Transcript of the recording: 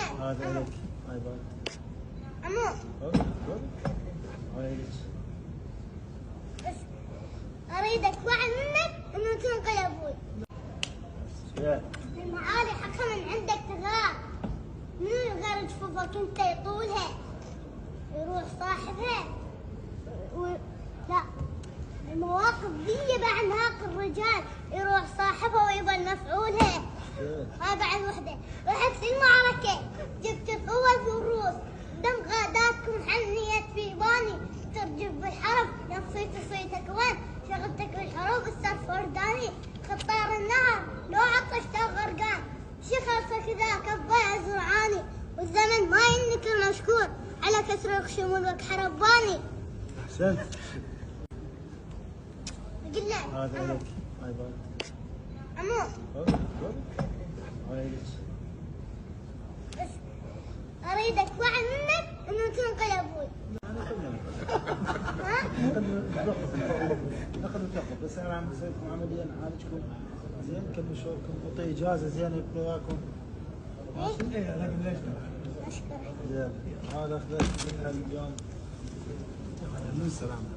هذا لك. هاي باي. عمو هاي لك. بس اريدك وعد منك انه تنقل ابوي. يا المعالي حكم من عندك تغار. منو غير جفوفك انت يطولها يروح صاحبها لا المواقف دي بعد هاك الرجال يروح صاحبها ويظل مفعولها. هاي بعد وحده. رحت المعركة جبت القوة في الروس دم غاداتكم حنيت في باني ترجف بالحرب نصيت صيتك وين شغلتك بالحروب السرف ورداني خطار النهر لو عطشت غرقان شخصك ذاك الضيع زرعاني والزمن ما ينكر مشكور على كسر الخشم حرباني. احسنت. قل له هذا لك. هاي باي. عمو هاي لك. بس اريدك وعد منك انه تنقل ابوي. ها؟ ناخذ وتاخذ بس انا عم بسوي لكم عمليه نعالجكم زين نكمل شغلكم نعطي اجازه زينه يكون وياكم. ماشي؟ ايه لكن ليش؟ اشكرك. زين هذا اخذت منها اليوم. من السلامه.